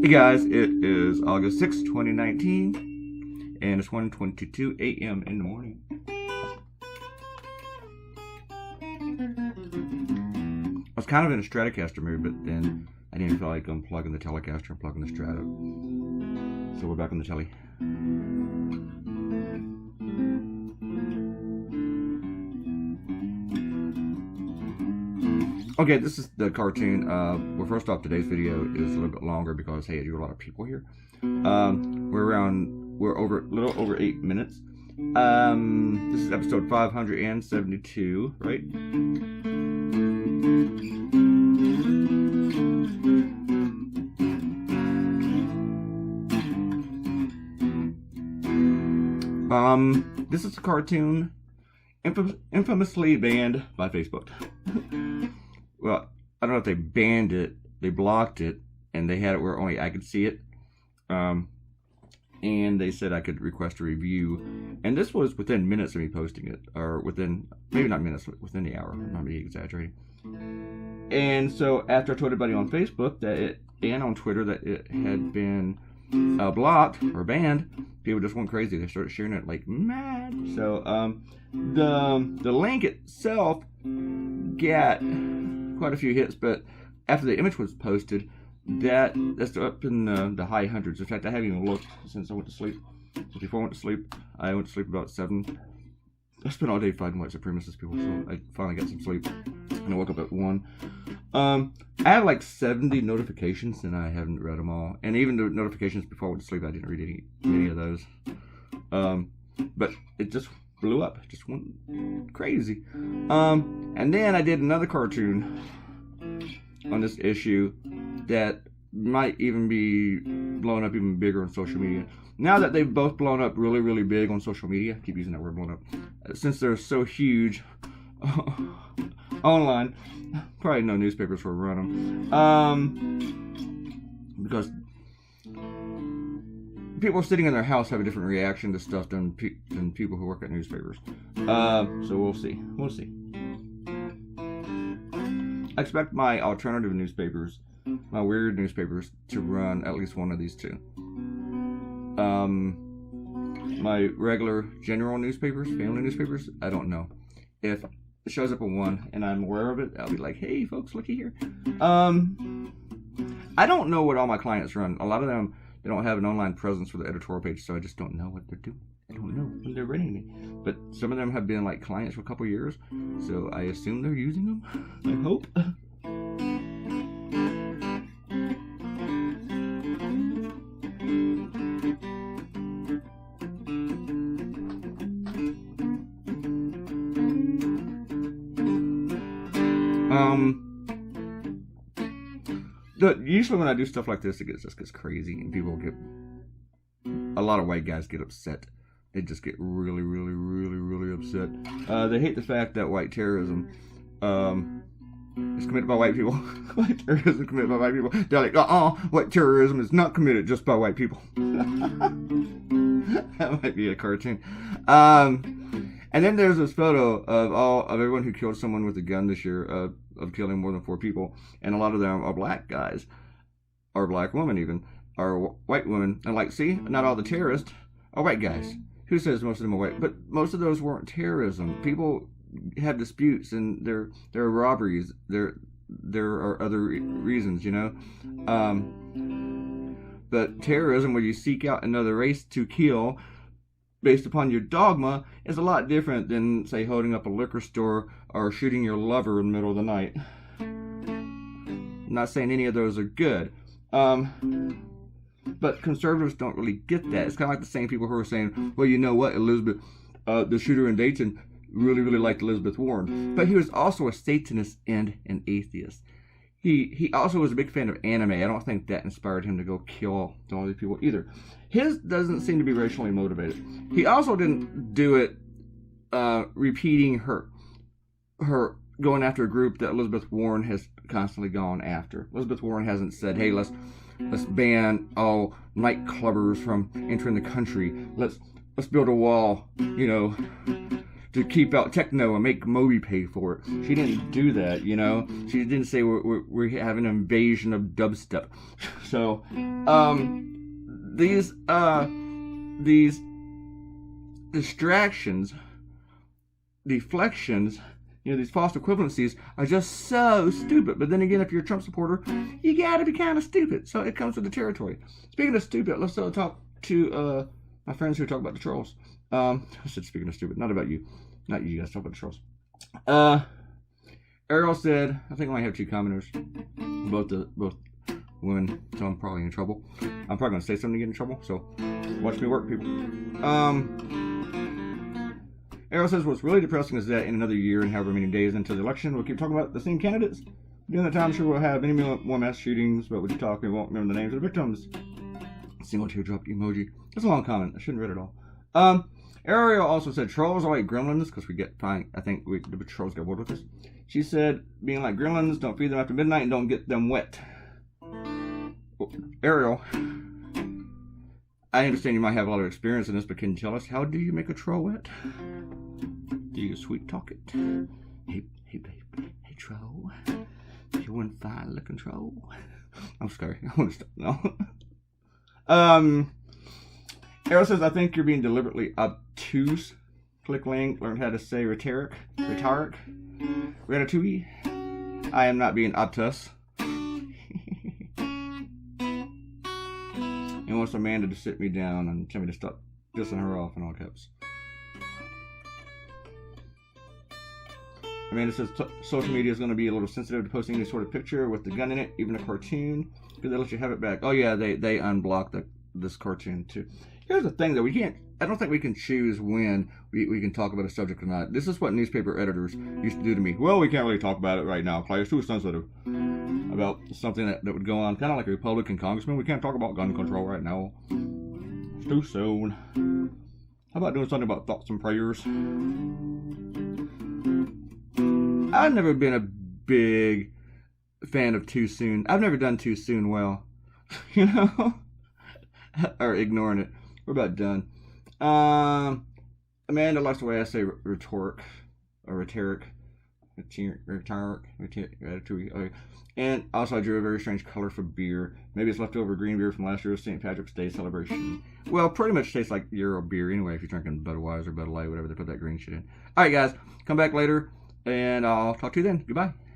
Hey guys, it is August 6th, 2019, and it's 1:22 a.m. in the morning. I was kind of in a Stratocaster mood, but then I didn't feel like unplugging the Telecaster and plugging the Strato. So we're back on the telly. Okay, this is the cartoon. Well, first off, today's video is a little bit longer because, hey, I do a lot of people here. We're over a little over 8 minutes. This is episode 572, right? This is a cartoon infamously banned by Facebook. Well, I don't know if they banned it, they blocked it, and they had it where only I could see it. And they said I could request a review. And this was within minutes of me posting it, or within, maybe not minutes, within the hour. I'm not being exaggerating. And so after I told everybody on Facebook that it, and on Twitter, that it had been blocked or banned, people just went crazy. They started sharing it like mad. So the link itself got quite a few hits, but after the image was posted, that's up in the high hundreds. In fact, I haven't even looked since I went to sleep. So before I went to sleep about 7. I spent all day fighting white supremacist people, so I finally got some sleep, and I woke up at 1. I had like 70 notifications, and I haven't read them all. And even the notifications before I went to sleep, I didn't read any of those. But it just blew up. It just went crazy. And then I did another cartoon on this issue that might even be blown up even bigger on social media. Now that they've both blown up really, really big on social media, I keep using that word, blown up, since they're so huge online, probably no newspapers will run them. Because people sitting in their house have a different reaction to stuff than people who work at newspapers. So we'll see. We'll see. I expect my alternative newspapers, my weird newspapers, to run at least one of these two. My regular general newspapers, family newspapers, I don't know. If it shows up on one and I'm aware of it, I'll be like, hey folks, looky here. I don't know what all my clients run. A lot of them, they don't have an online presence for the editorial page, so I just don't know what they're doing. I don't know when they're running me. But some of them have been like clients for a couple years, so I assume they're using them. I hope. Usually when I do stuff like this, it just gets crazy, and people get, a lot of white guys get upset. They just get really, really, really, really upset. They hate the fact that white terrorism is committed by white people. White terrorism is committed by white people. They're like, white terrorism is not committed just by white people. That might be a cartoon. And then there's this photo of everyone who killed someone with a gun this year, of killing more than 4 people, and a lot of them are black guys, or black women even, or white women. And like, see, not all the terrorists are white guys. Who says most of them are white? But most of those weren't terrorism. People have disputes, and there are robberies. There are other reasons, you know. But terrorism, where you seek out another race to kill based upon your dogma, is a lot different than, say, holding up a liquor store or shooting your lover in the middle of the night. I'm not saying any of those are good. But conservatives don't really get that. It's kind of like the same people who are saying, well, you know what, Elizabeth, the shooter in Dayton really, really liked Elizabeth Warren. But he was also a Satanist and an atheist. He also was a big fan of anime. I don't think that inspired him to go kill all these people either. His doesn't seem to be racially motivated. He also didn't do it repeating her going after a group that Elizabeth Warren has constantly gone after. Elizabeth Warren hasn't said, hey, let's ban all nightclubbers from entering the country. Let's build a wall, you know, to keep out techno and make Moby pay for it. She didn't do that, you know. She didn't say we're having an invasion of dubstep. So, these distractions, deflections, you know, these false equivalencies are just so stupid. But then again, if you're a Trump supporter, you gotta be kind of stupid. So it comes with the territory. Speaking of stupid, let's talk to my friends who talk about the trolls. I said speaking of stupid, not about you. Not you guys, talk about the trolls. Ariel said, I think I might have 2 commenters. Both women, so I'm probably in trouble. I'm probably going to say something to get in trouble, so watch me work, people. Ariel says, what's really depressing is that in another year and however many days until the election, we'll keep talking about the same candidates. During that time, sure we'll have many more mass shootings, but we'll talk, we won't remember the names of the victims. Single teardrop emoji. That's a long comment. I shouldn't read it all. Ariel also said, trolls are like gremlins, because we get fine. I think the trolls get bored with us. She said, being like gremlins, don't feed them after midnight and don't get them wet. Well, Ariel, I understand you might have a lot of experience in this, but can you tell us, how do you make a troll wet? Do you sweet talk it? Hey babe, hey troll, you one fine looking troll. I'm sorry, I want to stop now. Ariel says, I think you're being deliberately obtuse. Click link, learn how to say rhetoric, ratatouille. I am not being obtuse. And wants Amanda to sit me down and tell me to stop dissing her off in all caps. Amanda says social media is going to be a little sensitive to posting any sort of picture with the gun in it, even a cartoon, because they let you have it back. Oh yeah, they unblocked this cartoon too. Here's the thing though, I don't think we can choose when we can talk about a subject or not. This is what newspaper editors used to do to me. Well, we can't really talk about it right now, Clay. It's too sensitive. About something that would go on, kind of like a Republican congressman. We can't talk about gun control right now. It's too soon. How about doing something about thoughts and prayers? I've never been a big fan of too soon. I've never done too soon well. You know? Or ignoring it. We're about done. Amanda likes the way I say rhetoric. Okay. And also I drew a very strange color for beer. Maybe it's leftover green beer from last year's St. Patrick's Day celebration. Well, pretty much tastes like Euro beer anyway if you're drinking Budweiser, Bud Light, whatever they put that green shit in. Alright guys, come back later and I'll talk to you then. Goodbye.